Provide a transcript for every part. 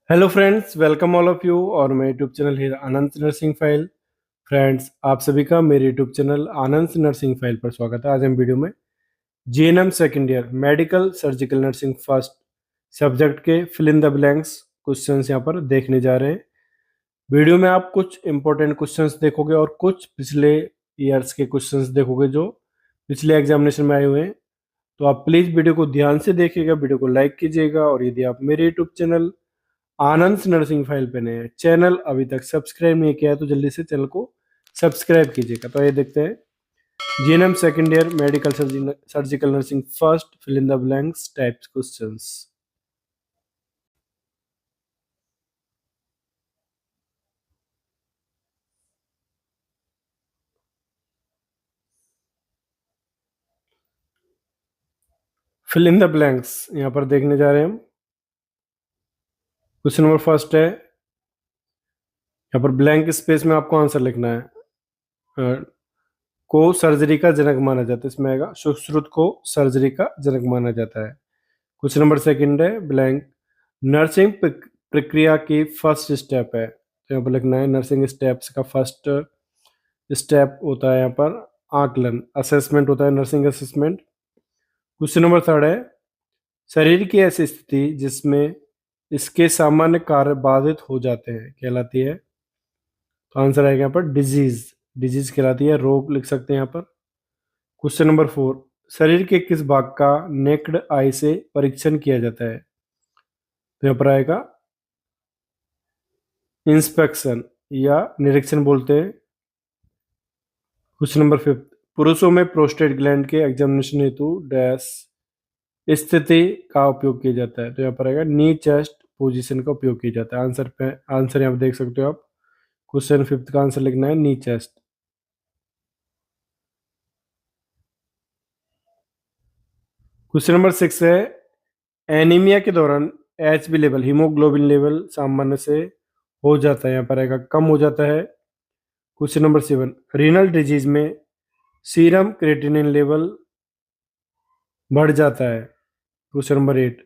Hello friends, welcome all of you और मेरे YouTube channel है आनंद नर्सिंग फाइल। फ्रेंड्स, आप सभी का मेरे YouTube channel Anand nursing file पर स्वागत है। आज हम वीडियो में GNM second year medical surgical nursing first subject के fill in the blanks questions यहाँ पर देखने जा रहे हैं। वीडियो में आप कुछ इंपॉर्टेंट क्वेश्चंस देखोगे और कुछ पिछले ईयर्स के क्वेश्चंस देखोगे जो पिछले एग्जामिनेशन में आए हुए हैं। तो आप प्लीज़ वीडियो को ध्यान से देखिएगा, वीडियो को लाइक कीजिएगा और यदि आप मेरे YouTube channel Anand nursing file पे नए हैं, चैनल अभी तक सब्सक्राइब नहीं किया है तो जल्दी से चैनल को सब्सक्राइब कीजिएगा। तो ये देखते हैं GNM second year medical surgical nursing first fill in the blanks types questions. Fill in the blanks यहाँ पर देखने जा रहे हैं हम। क्वेश्चन नंबर फर्स्ट है, यहाँ पर ब्लैंक स्पेस में आपको आंसर लिखना है। को सर्जरी का जनक माना जाता है, इसमें आएगा सुश्रुत को सर्जरी का जनक माना जाता है। क्वेश्चन नंबर सेकंड है ब्लैंक नर्सिंग प्रक्रिया की फर्स्ट स्टेप है, तो यहाँ पर लिखना है नर्सिंग स्टेप्स का फर्स्ट स्टेप होता है यहाँ पर आकलन, असेसमेंट होता है nursing assessment. Question number third है शरीर की ऐसी स्थिति जिसमें इसके सामान्य कार्य बाधित हो जाते हैं कहलाती है, तो आंसर आएगा यहाँ पर डिजीज, डिजीज कहलाती है, रोग लिख सकते हैं यहाँ पर। क्वेश्चन नंबर फोर शरीर के किस भाग का नेक्ड आई से परीक्षण किया जाता है, तो यहाँ पर आएगा इंस्पेक्शन या निरीक्षण बोलते हैं। क्वेश्चन नंबर फिफ्थ पुरुषों में प्रोस्टेट ग्लैंड के एग्जामिनेशन हेतु डैश स्थिति का उपयोग किया जाता है, तो यहाँ पर आएगा नी चेस्ट पोजीशन का उपयोग किया जाता है। आंसर यहाँ पर देख सकते हो आप। क्वेश्चन फिफ्थ का आंसर लिखना है नी चेस्ट। क्वेश्चन नंबर सिक्स है एनीमिया के दौरान एचबी लेवल हीमोग्लोबिन लेवल सामान्य से हो जाता है, यहाँ पर आएगा कम हो जाता है। Question number seven renal disease में सीरम क्रेटिनिन लेवल बढ़ जाता है। क्वेश्चन नंबर एट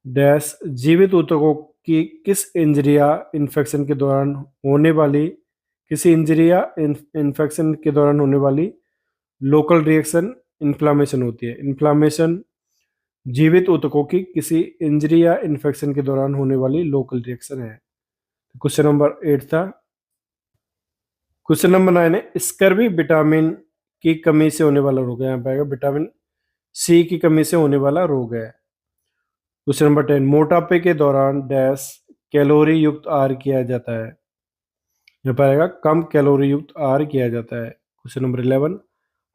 डैश जीवित ऊतकों की किस इंजरी या इन्फेक्शन के दौरान होने वाली किसी इंजरी या इन्फेक्शन के दौरान होने वाली लोकल रिएक्शन इन्फ्लामेशन होती है। इन्फ्लामेशन जीवित ऊतकों की किसी इंजरी या इन्फेक्शन के दौरान होने वाली लोकल रिएक्शन है। क्वेश्चन नंबर एट था। क्वेश्चन नंबर नाइन है स्कर्वी विटामिन की कमी से होने वाला रोग है, यहाँ पे आएगा विटामिन सी की कमी से होने वाला रोग है। क्वेश्चन नंबर टेन मोटापे के दौरान डैश कैलोरी युक्त आहार किया जाता है, यहाँ पर आएगा कम कैलोरी युक्त आहार किया जाता है। क्वेश्चन नंबर 11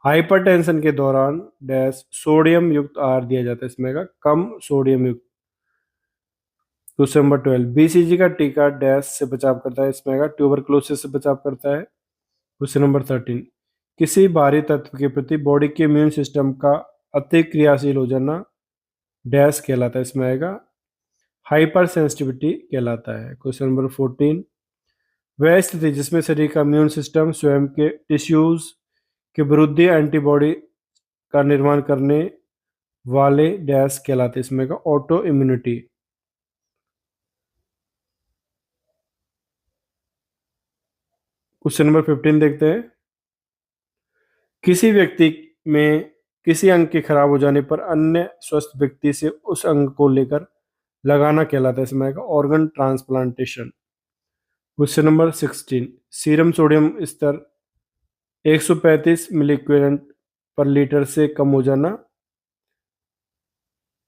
हाइपरटेंशन के दौरान डैश सोडियम युक्त आहार दिया जाता है, इसमें आएगा कम सोडियम युक्त। क्वेश्चन नंबर 12 बीसीजी का टीका डैश से बचाव करता है, इसमें आएगा ट्यूबरक्लोसिस से बचाव करता है। क्वेश्चन नंबर 13 किसी बाहरी तत्व के प्रति बॉडी के इम्यून सिस्टम का अति क्रियाशील हो जाना डैश कहलाता है, इसमें आएगा हाइपर सेंसिटिविटी कहलाता है। क्वेश्चन नंबर 14 वह स्थिति जिसमें शरीर का इम्यून सिस्टम स्वयं के टिश्यूज के विरुद्ध एंटीबॉडी का निर्माण करने वाले डैश कहलाते हैं, इसमें का ऑटो इम्यूनिटी। क्वेश्चन नंबर 15 देखते हैं किसी व्यक्ति में किसी अंग के खराब हो जाने पर अन्य स्वस्थ व्यक्ति से उस अंग को लेकर लगाना कहलाता है, इसमें का organ transplantation. Question number 16 serum sodium स्तर 135 मिलीक्वेंट पर लीटर से कम हो जाना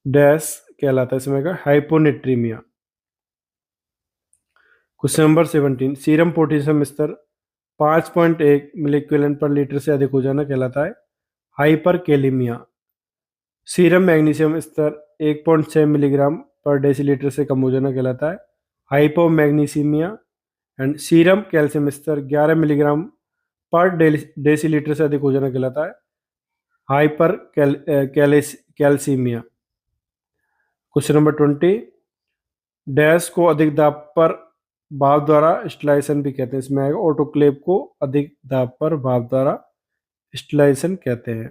डैश कहलाता है, इसमें का hyponatraemia. Question number 17 serum potassium स्तर 5.1 मिलीक्वेंट पर लीटर से अधिक हो जाना कहलाता है हाइपरकेलेमिया। सीरम मैग्नीशियम स्तर 1.6 मिलीग्राम पर डेसीलीटर से कम हो जाना कहलाता है हाइपोमैग्नीसीमिया। एंड सीरम कैल्शियम स्तर 11 मिलीग्राम पर डेसीलीटर से अधिक हो जाना कहलाता है hyper calcaemia. Question number 20 dash को अधिक दाब पर भाप द्वारा स्टिलाइजेशन भी कहते हैं, इसमें आएगा ऑटोक्लेव को अधिक दाब पर भाप द्वारा स्टिलाइजेशन कहते हैं।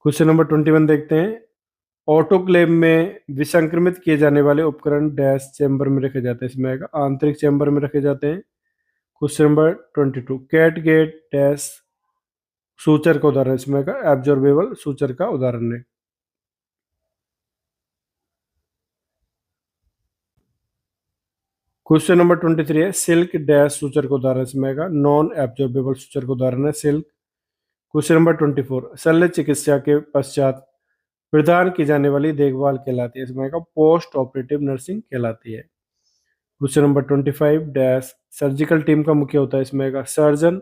क्वेश्चन नंबर 21 देखते हैं ऑटोक्लेव में विसंक्रमित किए जाने वाले उपकरण डैश चैम्बर में रखे जाते हैं, इसमें आएगा आंतरिक चैम्बर में रखे जाते हैं। Question number 22, catgut dash suture का उदाहरण, इसमें आएगा एब्जॉर्बेबल सूचर का उदाहरण है। क्वेश्चन नंबर 23 है सिल्क डैश सूचर का उदाहरण, इसमें आएगा नॉन एब्जॉर्बेबल सूचर का उदाहरण है सिल्क। क्वेश्चन नंबर 24, शल्य चिकित्सा के पश्चात प्रदान की जाने वाली देखभाल कहलाती है, इसमें आएगा पोस्ट ऑपरेटिव नर्सिंग कहलाती है। Question number 25 dash surgical team का मुख्य होता है, इसमें आएगा सर्जन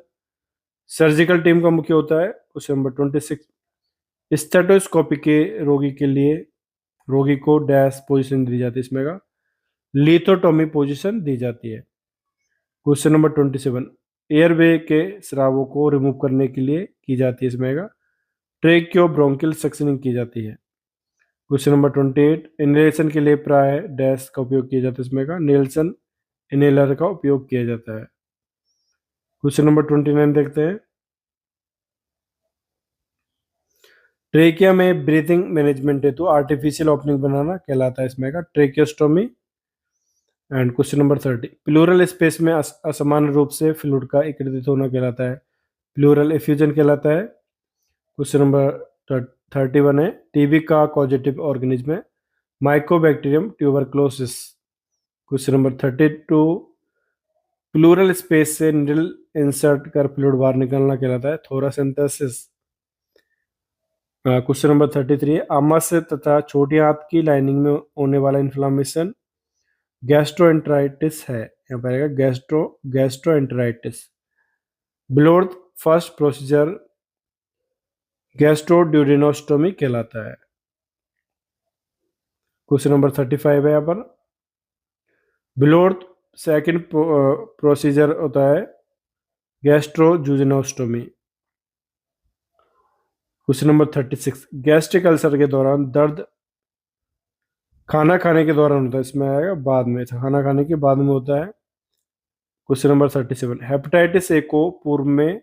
सर्जिकल टीम का मुख्य होता है। क्वेश्चन नंबर 26 स्टेटोस्कोपी के रोगी के लिए रोगी को डैश पोजीशन दी जाती है, इसमें आएगा लिथोटोमी पोजीशन दी जाती है। क्वेश्चन नंबर 27 एयरवे के स्रावों को रिमूव करने के लिए की जाती है, इसमें आएगा ट्रेक्योब्रोंकियल सक्शनिंग की जाती है। क्वेश्चन नंबर 28 इनहेलेशन के लिए प्राय डैश का उपयोग किया जाता है, इसमें का नेल्सन इनहेलर का उपयोग किया जाता है। क्वेश्चन नंबर 29 देखते हैं ट्रेकिया में ब्रीथिंग मैनेजमेंट हेतु आर्टिफिशियल ओपनिंग बनाना कहलाता है, इसमें का tracheostomy. And question number 30 plural space में असमान रूप से फ्लूइड का एकत्रित होना कहलाता है, प्लूरल एफ्यूजन कहलाता है। क्वेश्चन नंबर 31 है टीबी का कॉजेटिव ऑर्गेनिज्म है Mycobacterium tuberculosis. Question number 32 plural space से निडल इंसर्ट कर फ्लूइड बाहर निकलना कहलाता है थोरासिंथेसिस। क्वेश्चन नंबर 33 आमाशय तथा छोटी आंत की लाइनिंग में होने वाला इन्फ्लामेशन गैस्ट्रोएंटेराइटिस है, यहाँ पर आएगा गैस्ट्रोएंटेराइटिस। बिलो फर्स्ट प्रोसीजर गैस्ट्रोड्यूडेनोस्टोमी कहलाता है। क्वेश्चन नंबर 35 है यहाँ पर बिलो सेकंड प्रोसीजर होता है गैस्ट्रोजुजिनोस्टोमी। क्वेश्चन नंबर 36 गैस्ट्रिक अल्सर के दौरान दर्द खाना खाने के दौरान होता है, इसमें आएगा बाद में, खाना खाने के बाद में होता है। क्वेश्चन नंबर 37 हेपेटाइटिस ए को पूर्व में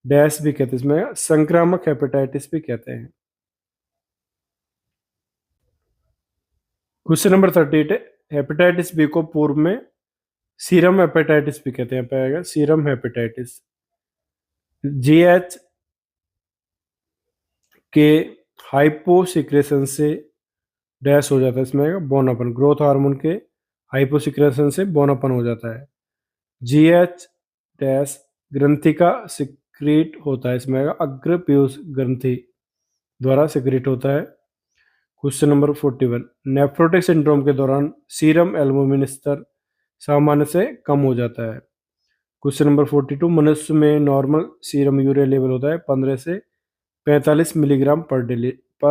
डैश भी कहते हैं, इसमें संक्रामक हेपेटाइटिस भी कहते हैं। क्वेश्चन नंबर 38 हेपेटाइटिस बी को पूर्व में सीरम हेपेटाइटिस भी कहते हैं, यहाँ पे आएगा सीरम हेपेटाइटिस। जीएच के हाइपोसिक्रेशन से डैश हो जाता है, इसमें आएगा बोनापन, ग्रोथ हार्मोन के हाइपोसिक्रेशन से बोनापन हो जाता है। जीएच डैश ग्रंथि का सिक्रीट होता है, इसमें आएगा अग्र पीयूष ग्रंथि द्वारा सिक्रीट होता है। क्वेश्चन नंबर 41 नेफ्रोटिक सिंड्रोम के दौरान सीरम एल्बुमिन स्तर सामान्य से कम हो जाता है। क्वेश्चन नंबर 42 मनुष्य में नॉर्मल सीरम यूरिया लेवल होता है 15 से 45 मिलीग्राम पर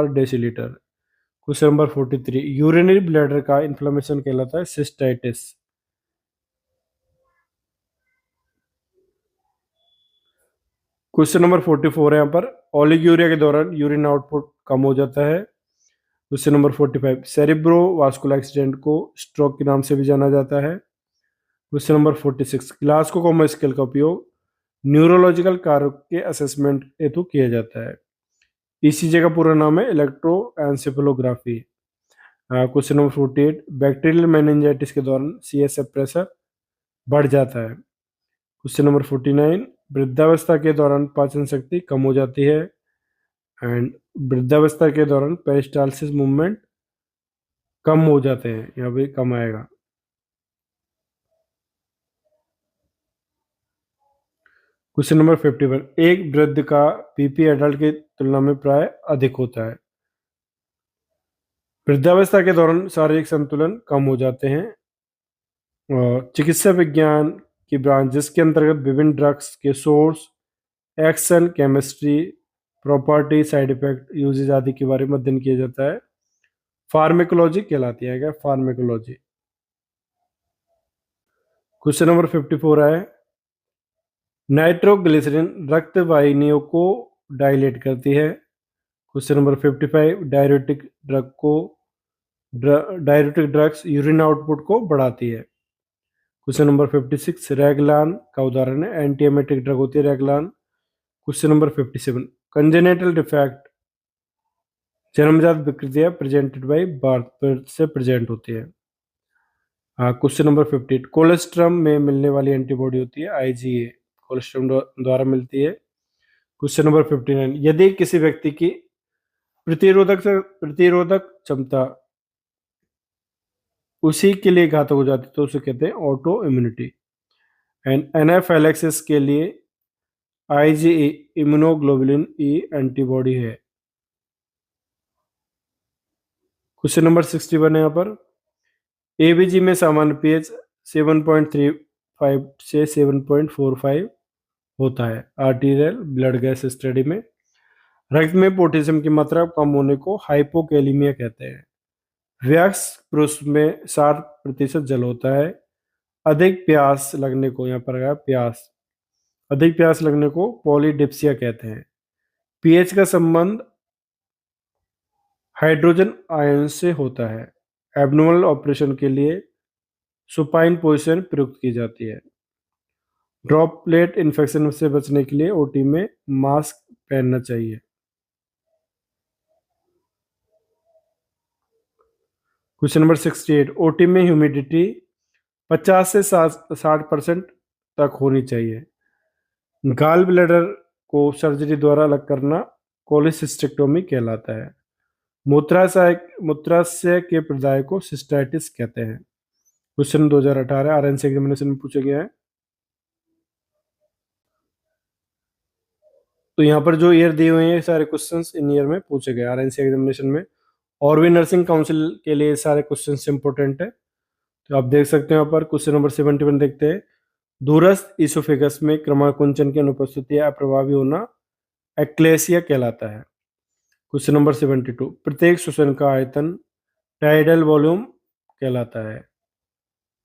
decilitre. Question number 43 urinary bladder का इन्फ्लेमेशन कहलाता है सिस्टाइटिस। क्वेश्चन नंबर 44 है यहाँ पर ओलिगोरिया के दौरान यूरिन आउटपुट कम हो जाता है। क्वेश्चन नंबर 45 सेरिब्रोवास्कुलर एक्सीडेंट को स्ट्रोक के नाम से भी जाना जाता है। क्वेश्चन नंबर 46 ग्लासकोमा स्केल का उपयोग न्यूरोलॉजिकल कारक के असेसमेंट हेतु किया जाता है। ईसीजी का पूरा नाम है इलेक्ट्रोएन्सेफेलोग्राफी। क्वेश्चन नंबर 48 बैक्टीरियल मेनिंजाइटिस के दौरान सीएसएफ प्रेशर बढ़ जाता है। क्वेश्चन नंबर 49 वृद्धावस्था के दौरान पाचन शक्ति कम हो जाती है एंड वृद्धावस्था के दौरान पेरिस्टालसिस मूवमेंट कम हो जाते हैं, यहाँ पे कम आएगा। क्वेश्चन नंबर 51 एक वृद्ध का बीपी एडल्ट की तुलना में प्राय अधिक होता है। वृद्धावस्था के दौरान शारीरिक संतुलन कम हो जाते हैं। और चिकित्सा विज्ञान की ब्रांच जिसके अंतर्गत विभिन्न ड्रग्स के source action chemistry property side effect uses आदि के बारे में अध्ययन किया जाता है फार्मेकोलॉजी कहलाती है क्या फार्मेकोलॉजी। क्वेश्चन नंबर 54 है नाइट्रोग्लिसरीन रक्त वाहिनियों को डायलेट करती है। Question number 55 diuretic drugs urine output को बढ़ाती है। क्वेश्चन नंबर 56 रेगलान का उदाहरण है एंटी एमेटिक ड्रग होती है रेगलान। क्वेश्चन नंबर 57 कंजेनेटल डिफेक्ट जन्मजात विकृतियां प्रेजेंटेड बाई बर्थ से प्रेजेंट होती है। हाँ, क्वेश्चन नंबर 58, कोलेस्ट्रम में मिलने वाली एंटीबॉडी होती है आईजीए, कोलेस्ट्रम द्वारा मिलती है। क्वेश्चन नंबर 59, यदि किसी व्यक्ति की प्रतिरोधक क्षमता उसी के लिए घातक हो जाती है तो उसे कहते हैं ऑटो इम्यूनिटी। एंड एनाफाइलैक्सिस के लिए आईजीई इम्यूनोग्लोबुलिन ई एंटीबॉडी है। क्वेश्चन नंबर 61 है यहाँ पर, एबीजी में सामान्य पीएच 7.35 से 7.45 होता है। आर्टीरियल ब्लड गैस स्टडी में रक्त में पोटेशियम की मात्रा कम होने को हाइपोकैलिमिया कहते हैं। वयस्क पुरुष में 60% जल होता है। अधिक प्यास लगने को, यहाँ पर आया प्यास, अधिक प्यास लगने को पॉलीडिप्सिया कहते हैं। पीएच का संबंध हाइड्रोजन आयन से होता है। एबनॉर्मल ऑपरेशन के लिए सुपाइन पोजीशन प्रयुक्त की जाती है। ड्रॉपलेट इन्फेक्शन से बचने के लिए ओटी में मास्क पहनना चाहिए। क्वेश्चन नंबर 68, ओटी में ह्यूमिडिटी 50 से 60% तक होनी चाहिए। गाल ब्लैडर को सर्जरी द्वारा अलग करना कोलिसिस्टेक्टोमी कहलाता है। मूत्राशय के प्रदाय को सिस्टाइटिस कहते हैं। क्वेश्चन 2018 आरएनसी एग्जामिनेशन में पूछा गया है। तो यहाँ पर जो ईयर दिए हुए हैं सारे क्वेश्चंस इन ईयर में पूछे गए आरएनसी एग्जामिनेशन में, और भी नर्सिंग काउंसिल के लिए सारे क्वेश्चंस इंपॉर्टेंट है। तो आप देख सकते हैं यहाँ पर क्वेश्चन नंबर 71 देखते हैं, दूरस्थ इसोफेगस में क्रमाकुंचन की अनुपस्थिति या अप्रभावी होना एक्लेसिया कहलाता है। क्वेश्चन नंबर 72, प्रत्येक श्वसन का आयतन टाइडल वॉल्यूम कहलाता है।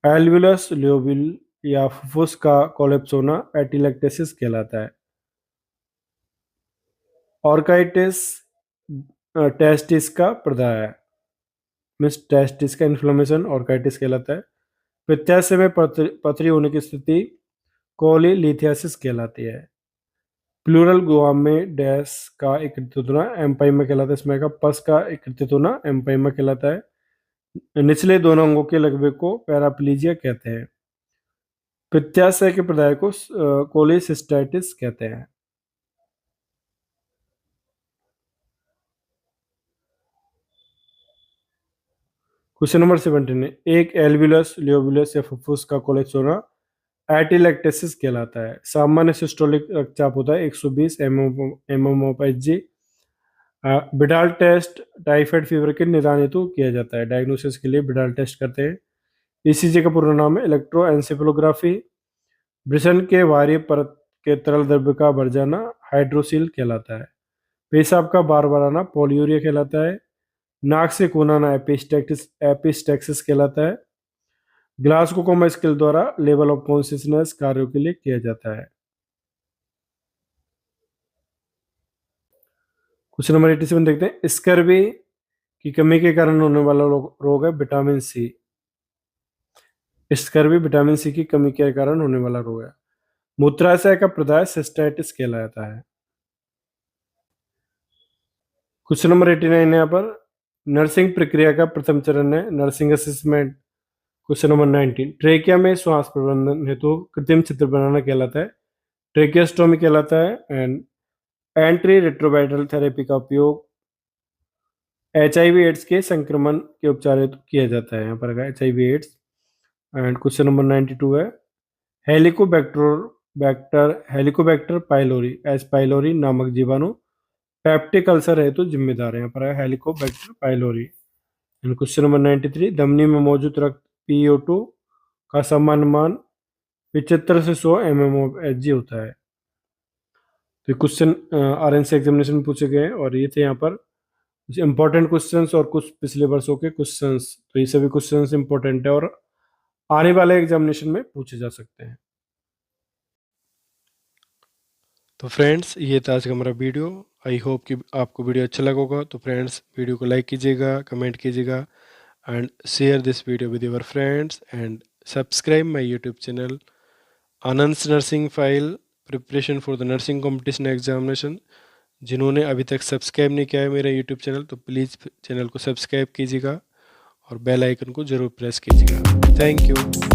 एल्वुलस ल्यूबिल या फुफ्फुस का कोलेप्स होना एटिलेक्टेसिस कहलाता है। ऑर्काइटिस टेस्टिस का प्रदाय, मिस टेस्टिस का इन्फ्लेमेशन ऑर्काइटिस कहलाता है। पित्ताशय में पथरी होने की स्थिति कोलीलिथियासिस कहलाती है। प्लूरल गुआम में डैश का एकत्रित होना एम्पाइमा कहलाता है। इसमें का पस का एकत्रित होना एम्पाइमा कहलाता है। निचले दोनों अंगों के लकवे को पैराप्लीजिया कहते हैं। पित्ताशय के प्रदाय को कोलिसिस्टाइटिस कहते हैं। क्वेश्चन नंबर 17, एक एल्वुलस ल्यूबुलस या फुफ्फुस का कोलेप्स होना एटिलेक्टेसिस कहलाता है। सामान्य सिस्टोलिक रक्तचाप होता है 120 mmHg। Widal test typhoid fever के निदान हेतु किया जाता है। डायग्नोसिस के लिए बिडाल टेस्ट करते हैं। ईसीजी का पूरा नाम है इलेक्ट्रोएंसेफेलोग्राफी। वृषण के बाहरी परत के तरल द्रव्य का बढ़ जाना हाइड्रोसील कहलाता है। पेशाब का बार बार आना पॉलियूरिया कहलाता है। नाक से खून आना एपिस्टेक्सिस कहलाता है। ग्लासगो कोमा स्केल द्वारा लेवल ऑफ कॉन्शियसनेस कार्यों के लिए किया जाता है। क्वेश्चन नंबर 87 देखते हैं, स्कर्वी की कमी के कारण होने वाला रोग है vitamin C. Scurvy vitamin C की कमी के कारण होने वाला रोग है। मूत्राशय का प्रदाय सिस्टाइटिस कहलाता है। क्वेश्चन नंबर 89 है यहाँ पर, नर्सिंग प्रक्रिया का प्रथम चरण है nursing assessment. Question number 19, trachea में श्वास प्रबंधन हेतु कृत्रिम छिद्र बनाना कहलाता है ट्रेकियोस्टोमी कहलाता है। एंड एंट्री रेट्रोवायरल थेरेपी का उपयोग एचआईवी एड्स के संक्रमण के उपचार हेतु किया जाता है। यहाँ पर HIV AIDS. And question number 92 है, हेलिकोबैक्टर पाइलोरी एस पाइलोरी नामक जीवाणु पेप्टिक अल्सर हेतु जिम्मेदार है। यहाँ पर है Helicobacter pylori. And question number 93, धमनी में मौजूद रक्त PO2 का सामान्य मान 75 से 100 mmHg होता है। तो क्वेश्चन आरएनसी एग्जामिनेशन में पूछे गए हैं और ये थे यहाँ पर इंपॉर्टेंट क्वेश्चंस और कुछ पिछले वर्षों के क्वेश्चंस। तो ये सभी क्वेश्चंस इंपॉर्टेंट है और आने वाले एग्जामिनेशन में पूछे जा सकते हैं। तो फ्रेंड्स ये था आज का हमारा वीडियो। आई होप कि आपको वीडियो अच्छा लगा होगा। तो फ्रेंड्स वीडियो को लाइक कीजिएगा, कमेंट कीजिएगा and share this video with your friends and subscribe my YouTube channel Anand nursing file preparation for the nursing competition examination जिन्होंने अभी तक सब्सक्राइब नहीं किया है मेरा यूट्यूब चैनल, तो प्लीज़ चैनल को सब्सक्राइब कीजिएगा और बेल आइकन को ज़रूर प्रेस कीजिएगा। Thank you.